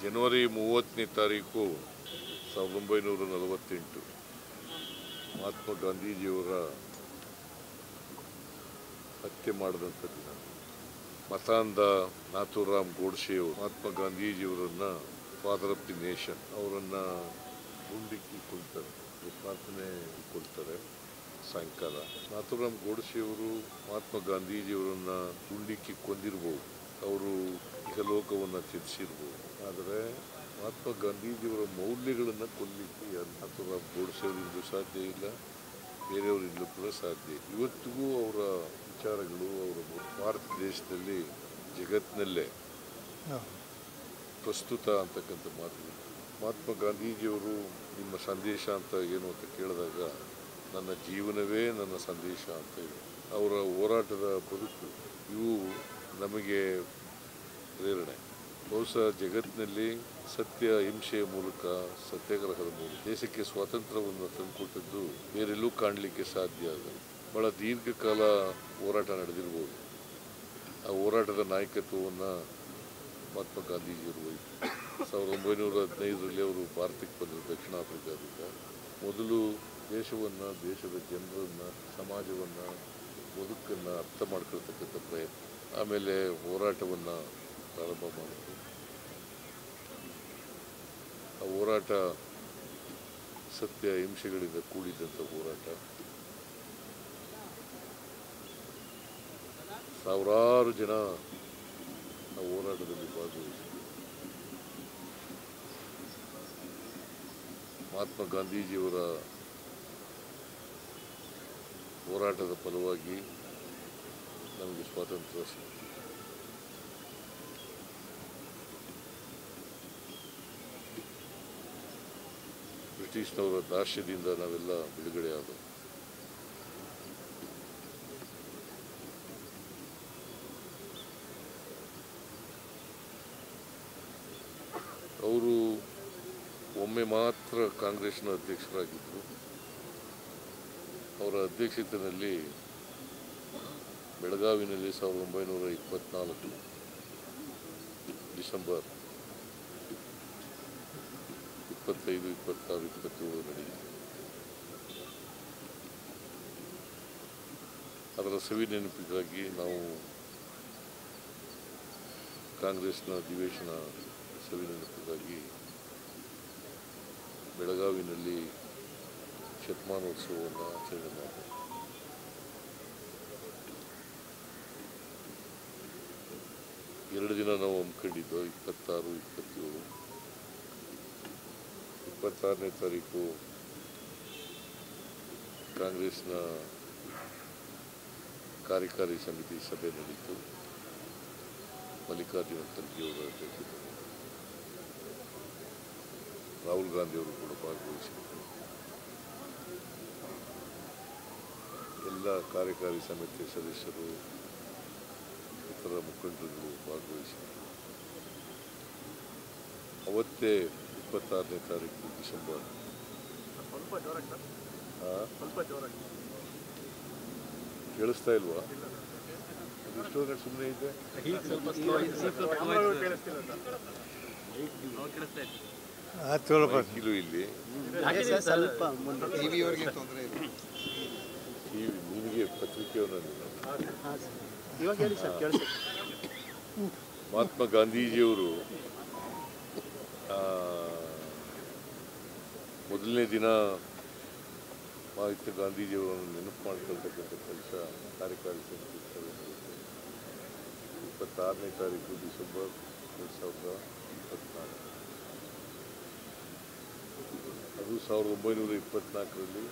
ಜನವರಿ 30ನೇ ತಾರೀಕು 1948 ಮಹಾತ್ಮ ಗಾಂಧೀಜಿಯವರ ಹತ್ಯೆ ಮಾಡಿದಂಥ ದಿನ. ಮತಾಂಧ ನಾಥೂರಾಮ್ ಗೋಡ್ಸೆಯವರು ಮಹಾತ್ಮ ಗಾಂಧೀಜಿಯವರನ್ನು ಫಾದರ್ ಆಫ್ ದಿ ನೇಷನ್ ಅವರನ್ನು ಗುಂಡಿಕ್ಕಿ ಕೊಲ್ತಾರೆ, ಪ್ರಾರ್ಥನೆ ಕೊಡ್ತಾರೆ. ಸಾಯಂಕಾಲ ನಾಥೂರಾಮ್ ಗೋಡ್ಸೆಯವರು ಮಹಾತ್ಮ ಗಾಂಧೀಜಿಯವರನ್ನು ಗುಂಡಿಕ್ಕಿ ಕೊಂದಿರ್ಬೋದು, ಅವರು ಇಹಲೋಕವನ್ನು ತ್ಯಜಿಸಿರ್ಬೋದು. ಆದರೆ ಮಹಾತ್ಮ ಗಾಂಧೀಜಿಯವರ ಮೌಲ್ಯಗಳನ್ನು ಕೊಲ್ಲಲಿಕ್ಕೆ ನಾಥೂರಾಮ್ ಗೋಡ್ಸೆಯವರಿಂದಲೂ ಸಾಧ್ಯ ಇಲ್ಲ, ಬೇರೆಯವರಿಂದಲೂ ಕೂಡ ಸಾಧ್ಯ ಇಲ್ಲ. ಇವತ್ತಿಗೂ ಅವರ ವಿಚಾರಗಳು ಅವರ ಭಾರತ ದೇಶದಲ್ಲಿ ಜಗತ್ತಿನಲ್ಲೇ ಪ್ರಸ್ತುತ ಅಂತಕ್ಕಂಥ ಮಾತು. ಮಹಾತ್ಮ ಗಾಂಧೀಜಿಯವರು ನಿಮ್ಮ ಸಂದೇಶ ಅಂತ ಏನು ಅಂತ ಕೇಳಿದಾಗ ನನ್ನ ಜೀವನವೇ ನನ್ನ ಸಂದೇಶ ಅಂತ ಇದೆ. ಅವರ ಹೋರಾಟದ ಬದುಕು ಇವು ನಮಗೆ ಪ್ರೇರಣೆ. ಬಹುಶಃ ಜಗತ್ತಿನಲ್ಲಿ ಸತ್ಯ ಹಿಂಸೆಯ ಮೂಲಕ, ಸತ್ಯಾಗ್ರಹದ ಮೂಲಕ ದೇಶಕ್ಕೆ ಸ್ವಾತಂತ್ರ್ಯವನ್ನು ತಂದುಕೊಟ್ಟದ್ದು ಬೇರೆಲ್ಲೂ ಕಾಣಲಿಕ್ಕೆ ಸಾಧ್ಯ ಅಲ್ಲ. ಬಹಳ ದೀರ್ಘಕಾಲ ಹೋರಾಟ ನಡೆದಿರ್ಬೋದು. ಆ ಹೋರಾಟದ ನಾಯಕತ್ವವನ್ನು ಮಹಾತ್ಮ ಗಾಂಧೀಜಿಯವರು ವಹಿಸಿದರು. 1915ರಲ್ಲಿ ಅವರು ಭಾರತಕ್ಕೆ ಬಂದರು ದಕ್ಷಿಣ ಆಫ್ರಿಕಾದಿಂದ. ಮೊದಲು ದೇಶವನ್ನು, ದೇಶದ ಜನರನ್ನು, ಸಮಾಜವನ್ನು, ಬದುಕನ್ನು ಅರ್ಥ ಮಾಡ್ಕೊಳ್ತಕ್ಕಂಥ ಪ್ರಯತ್ನ, ಆಮೇಲೆ ಹೋರಾಟವನ್ನು ಪ್ರಾರಂಭ ಮಾಡಿದ್ರು. ಆ ಹೋರಾಟ ಸತ್ಯ ಹಿಂಸೆಗಳಿಂದ ಕೂಡಿದಂಥ ಹೋರಾಟ. ಸಾವಿರಾರು ಜನ ಆ ಹೋರಾಟದಲ್ಲಿ ಭಾಗವಹಿಸಿದರು. ಮಹಾತ್ಮ ಗಾಂಧೀಜಿಯವರ ಹೋರಾಟದ ಫಲವಾಗಿ ನಮಗೆ ಸ್ವಾತಂತ್ರ್ಯ ಸಿಕ್ಕಿತು. ಬ್ರಿಟಿಷ್ನವರ ದಾಸ್ಯದಿಂದ ನಾವೆಲ್ಲ ಬಿಡುಗಡೆ ಆದವು. ಅವರು ಒಮ್ಮೆ ಮಾತ್ರ ಕಾಂಗ್ರೆಸ್ನ ಅಧ್ಯಕ್ಷರಾಗಿದ್ದರು. ಅವರ ಅಧ್ಯಕ್ಷತೆಯಲ್ಲಿ ಬೆಳಗಾವಿನಲ್ಲಿ 1924 ಡಿಸೆಂಬರ್ 25, 26, 27 ನಡೆಯಿತು. ಅದರ ಸವಿ ನೆನಪಿಗಾಗಿ ನಾವು ಕಾಂಗ್ರೆಸ್ನ ಅಧಿವೇಶನ ಸವಿ ನೆನಪಿಗಾಗಿ ಬೆಳಗಾವಿನಲ್ಲಿ ಶತಮಾನೋತ್ಸವವನ್ನು ಆಚರಣೆ ಮಾಡಿದೆ. ಎರಡು ದಿನ ನಾವು ಹಮ್ಮಿಕೊಂಡಿದ್ದು, 26, 27. 26ನೇ ತಾರೀಕು ಕಾಂಗ್ರೆಸ್ನ ಕಾರ್ಯಕಾರಿ ಸಮಿತಿ ಸಭೆ ನಡೆಯಿತು. ಮಲ್ಲಿಕಾರ್ಜುನ ಖರ್ಗೆಯವರ ಅಧ್ಯಕ್ಷತೆ, ರಾಹುಲ್ ಗಾಂಧಿಯವರು ಕೂಡ ಭಾಗವಹಿಸಿದರು. ಎಲ್ಲ ಕಾರ್ಯಕಾರಿ ಸಮಿತಿ ಸದಸ್ಯರು, ಇತರ ಮುಖಂಡರುಗಳು ಭಾಗವಹಿಸಿದರು. ಅವತ್ತೇ 26ನೇ ತಾರೀಕು ಡಿಸೆಂಬರ್ ಕೇಳಿಸ್ತಾ ಇಲ್ವಾ? ಇಷ್ಟೊಂದು ಸುಮ್ಮನೆ ಇದೆ. ಇಲ್ಲಿ ನಿಮಗೆ ಪತ್ರಿಕೆಯನ್ನು ಮಹಾತ್ಮ ಗಾಂಧೀಜಿಯವರು ಮೊದಲನೇ ದಿನ ಮಹಾತ್ಮ ಗಾಂಧೀಜಿಯವರನ್ನು ನೆನಪು ಮಾಡ್ಕೊಳ್ತಕ್ಕಂಥ ಕೆಲಸ ಕಾರ್ಯಕಾರಿ ಸಮಿತಿ ಸಭೆ ನಡೆಯಿತು. 26ನೇ ತಾರೀಕು ಡಿಸೆಂಬರ್ 2024. ಅದು 1924ರಲ್ಲಿ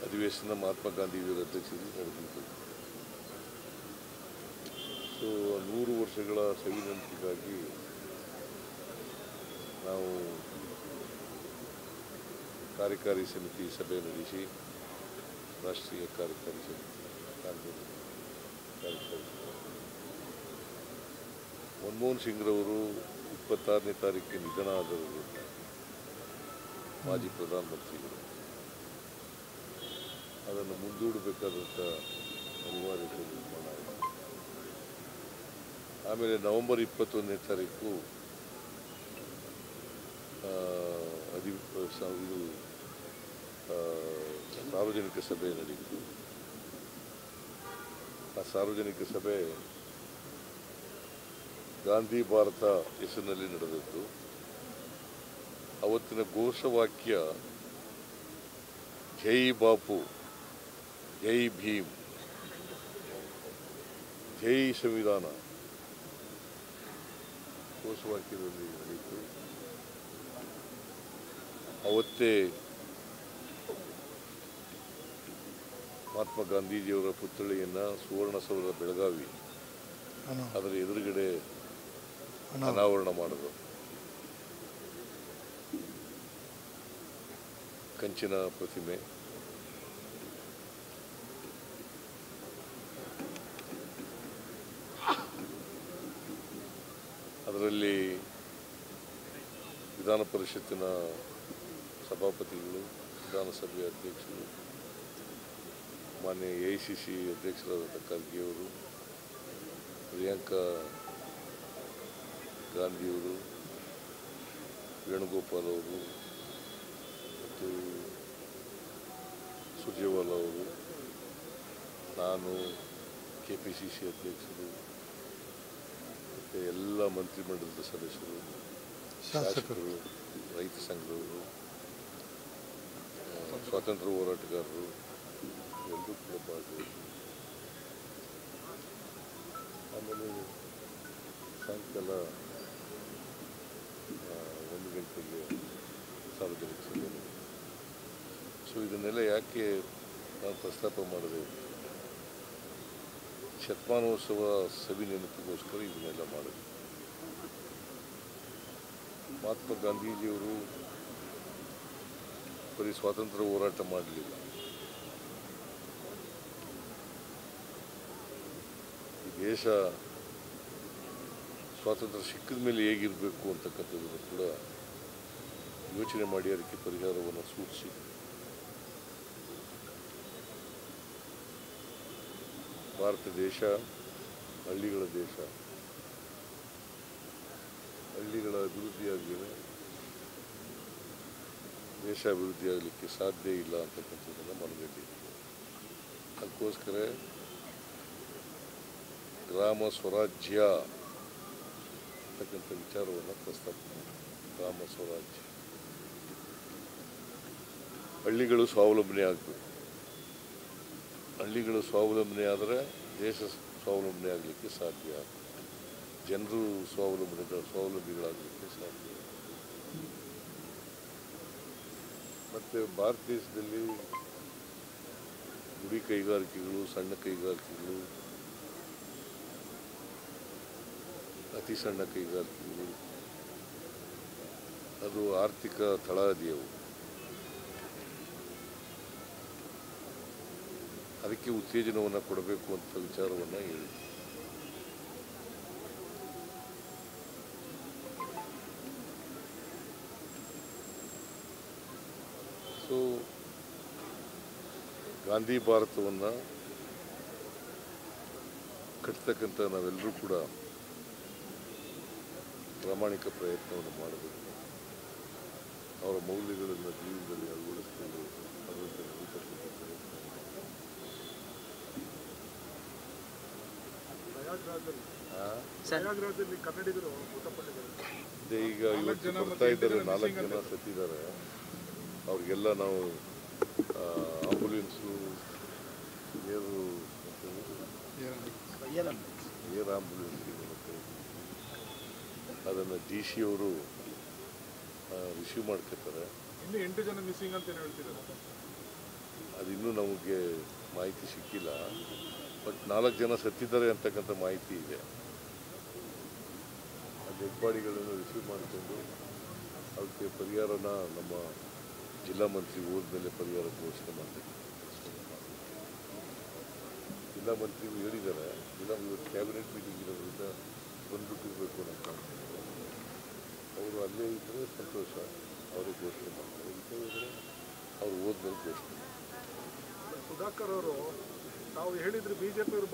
ಅಧಿವೇಶನ ಮಹಾತ್ಮ ಗಾಂಧೀಜಿಯವರ ಅಧ್ಯಕ್ಷತೆಯಲ್ಲಿ ನಡೆದಿತ್ತು. ಸೊ 100 ವರ್ಷಗಳ ಸವಿ ನೆನಪಿಗಾಗಿ ನಾವು ಕಾರ್ಯಕಾರಿ ಸಮಿತಿ ಸಭೆ ನಡೆಸಿ ರಾಷ್ಟ್ರೀಯ ಕಾರ್ಯಕಾರಿ ಸಮಿತಿ ಮನಮೋಹನ್ ಸಿಂಗ್ರವರು 26ನೇ ತಾರೀಕಿಗೆ ನಿಧನ ಆದವರಿಂದ ಮಾಜಿ ಪ್ರಧಾನಮಂತ್ರಿಗಳು ಅದನ್ನು ಮುಂದೂಡಬೇಕಾದಂಥ ಅನಿವಾರ್ಯತೆ ನಿರ್ಮಾಣ ಆಯಿತು. ಆಮೇಲೆ ನವೆಂಬರ್ 21ನೇ ತಾರೀಕು ಇದು ಸಾರ್ವಜನಿಕ ಸಭೆ ನಡೆಯಿತು. ಆ ಸಾರ್ವಜನಿಕ ಸಭೆ ಗಾಂಧಿ ಭಾರತ ಹೆಸರಿನಲ್ಲಿ ನಡೆದಿತ್ತು. ಅವತ್ತಿನ ಘೋಷವಾಕ್ಯ ಜೈ ಬಾಪು, ಜೈ ಭೀಮ್, ಜೈ ಸಂವಿಧಾನ ಘೋಷವಾಕ್ಯದಲ್ಲಿ ನಡೆಯಿತು. ಅವತ್ತೇ ಮಹಾತ್ಮ ಗಾಂಧೀಜಿಯವರ ಪುತ್ಥಳಿಯನ್ನು ಸುವರ್ಣಸೌಧ ಬೆಳಗಾವಿ ಅದರ ಎದುರುಗಡೆ ಅನಾವರಣ ಮಾಡಿದ್ರು. ಕಂಚಿನ ಪ್ರತಿಮೆ, ಅದರಲ್ಲಿ ವಿಧಾನ ಪರಿಷತ್ತಿನ ಸಭಾಪತಿಗಳು, ವಿಧಾನಸಭೆಯ ಅಧ್ಯಕ್ಷರು, ಮಾನ್ಯ AICC ಅಧ್ಯಕ್ಷರಾದ ಖರ್ಗೆಯವರು, ಪ್ರಿಯಾಂಕಾ ಗಾಂಧಿಯವರು, ವೇಣುಗೋಪಾಲ್ ಅವರು ಮತ್ತು ಸುರ್ಜೇವಾಲಾ ಅವರು, ನಾನು, KPCC ಅಧ್ಯಕ್ಷರು ಮತ್ತು ಎಲ್ಲ ಮಂತ್ರಿಮಂಡಲದ ಸದಸ್ಯರು, ಶಾಸಕರು, ರೈತ ಸಂಘದವರು, ಸ್ವಾತಂತ್ರ್ಯ ಹೋರಾಟಗಾರರು ಎಲ್ಲರೂ ಕೂಡ ಭಾಗವಹಿಸಿದರು. ಆಮೇಲೆ ಸಾಯಂಕಾಲ 1 ಗಂಟೆಗೆ ಸಾರ್ವಜನಿಕ ಸಭೆ ನಡೆಯಿತು. ಸೊ ಇದನ್ನೆಲ್ಲ ಯಾಕೆ ನಾನು ಪ್ರಸ್ತಾಪ ಮಾಡಿದೆ, ಶತಮಾನೋತ್ಸವ ಸವಿ ನೆನಪಿಗೋಸ್ಕರ ಇದನ್ನೆಲ್ಲ ಮಾಡಿದೆ. ಮಹಾತ್ಮ ಗಾಂಧೀಜಿಯವರು ಬರೀ ಸ್ವಾತಂತ್ರ್ಯ ಹೋರಾಟ ಮಾಡಲಿಲ್ಲ, ಈ ದೇಶ ಸ್ವಾತಂತ್ರ್ಯ ಸಿಕ್ಕಿದ ಮೇಲೆ ಹೇಗಿರಬೇಕು ಅಂತಕ್ಕಂಥದ್ದನ್ನು ಕೂಡ ಯೋಚನೆ ಮಾಡಿ ಅದಕ್ಕೆ ಪರಿಹಾರವನ್ನು ಸೂಚಿಸಿ ಭಾರತ ದೇಶ ಹಳ್ಳಿಗಳ ದೇಶ, ಹಳ್ಳಿಗಳ ಅಭಿವೃದ್ಧಿಯಾಗಲಿಲ್ಲ ದೇಶ ಅಭಿವೃದ್ಧಿಯಾಗಲಿಕ್ಕೆ ಸಾಧ್ಯ ಇಲ್ಲ ಅಂತಕ್ಕಂಥದ್ದನ್ನು ಮನಗಂಡಿದೆ. ಅದಕ್ಕೋಸ್ಕರ ಗ್ರಾಮ ಸ್ವರಾಜ್ಯ ಅಂತಕ್ಕಂಥ ವಿಚಾರವನ್ನು ಪ್ರಸ್ತಾಪ ಮಾಡಿ, ಗ್ರಾಮ ಸ್ವರಾಜ್ಯ, ಹಳ್ಳಿಗಳು ಸ್ವಾವಲಂಬನೆ ಆಗಬೇಕು. ಹಳ್ಳಿಗಳು ಸ್ವಾವಲಂಬನೆ ಆದರೆ ದೇಶ ಸ್ವಾವಲಂಬನೆ ಆಗಲಿಕ್ಕೆ ಸಾಧ್ಯ, ಜನರು ಸ್ವಾವಲಂಬಿಗಳಾಗಲಿಕ್ಕೆ ಸಾಧ್ಯ. ಮತ್ತು ಭಾರತ ದೇಶದಲ್ಲಿ ಗುಡಿ ಕೈಗಾರಿಕೆಗಳು, ಸಣ್ಣ ಕೈಗಾರಿಕೆಗಳು, ಅತಿ ಸಣ್ಣ ಕೈಗಾರಿಕೆಗಳು, ಅದು ಆರ್ಥಿಕ ತಳಹದಿಯವು. ಅದಕ್ಕೆ ಉತ್ತೇಜನವನ್ನು ಕೊಡಬೇಕು ಅಂತ ವಿಚಾರವನ್ನು ಹೇಳಿ, ಸೊ ಗಾಂಧಿ ಭಾರತವನ್ನು ಕಟ್ತಕ್ಕಂಥ ನಾವೆಲ್ಲರೂ ಕೂಡ ಪ್ರಾಮಾಣಿಕ ಪ್ರಯತ್ನವನ್ನು ಮಾಡಬೇಕು. ಅವರ ಮೌಲ್ಯಗಳನ್ನು ಜೀವನದಲ್ಲಿ ಅಳವಡಿಸಿಕೊಂಡು ಅದರಂತೆ ನಡೀತಕ್ಕಂಥ ಪ್ರಯತ್ನ. ಈಗ ಇವತ್ತು ಬರ್ತಾ ಇದ್ದಾರೆ, 4 ಜನ ಸತ್ತಿದ್ದಾರೆ. ಅವ್ರಿಗೆಲ್ಲ ನಾವು ಆಂಬುಲೆನ್ಸು, ಏರ್ ಆಂಬುಲೆನ್ಸ್ ಅದನ್ನು DC ಅವರು ರಿಸೀವ್ ಮಾಡ್ಕೊತಾರೆ. ಇನ್ನೂ 8 ಜನ ಮಿಸ್ಸಿಂಗ್ ಅಂತ ಹೇಳ್ತಿದ್ದಾರೆ. ಅದಿನ್ನೂ ನಮಗೆ ಮಾಹಿತಿ ಸಿಕ್ಕಿಲ್ಲ, ಬಟ್ 4 ಜನ ಸತ್ತಿದ್ದಾರೆ ಅಂತಕ್ಕಂಥ ಮಾಹಿತಿ ಇದೆ. ಆ ಡೆಡ್ ಬಾಡಿಗಳನ್ನು ರಿಸೀವ್ ಮಾಡಿಕೊಂಡು ಅದಕ್ಕೆ ಪರಿಹಾರನ ನಮ್ಮ ಜಿಲ್ಲಾ ಮಂತ್ರಿ ಹೋದ್ಮೇಲೆ ಪರಿಹಾರ ಘೋಷಣೆ ಮಾಡಬೇಕು. ಜಿಲ್ಲಾ ಮಂತ್ರಿಗಳು ಹೇಳಿದ್ದಾರೆ, ಇವತ್ತು ಕ್ಯಾಬಿನೆಟ್ ಮೀಟಿಂಗ್ ಇರೋದ್ರಿಂದ ಬಂದ್ಬಿಟ್ಟಿರಬೇಕು ಅಂತ. ಅವರು ಅಲ್ಲೇ ಇದ್ದರೆ ಸಂತೋಷ, ಅವರು ಘೋಷಣೆ ಮಾಡ್ತಾರೆ. ಇದ್ದರೆ ಅವ್ರು ಹೋದ್ಮೇಲೆ ಘೋಷಣೆ. ಸುಧಾಕರ್ ಅವರು ತಾವು ಹೇಳಿದ್ರು BJP ಅವರು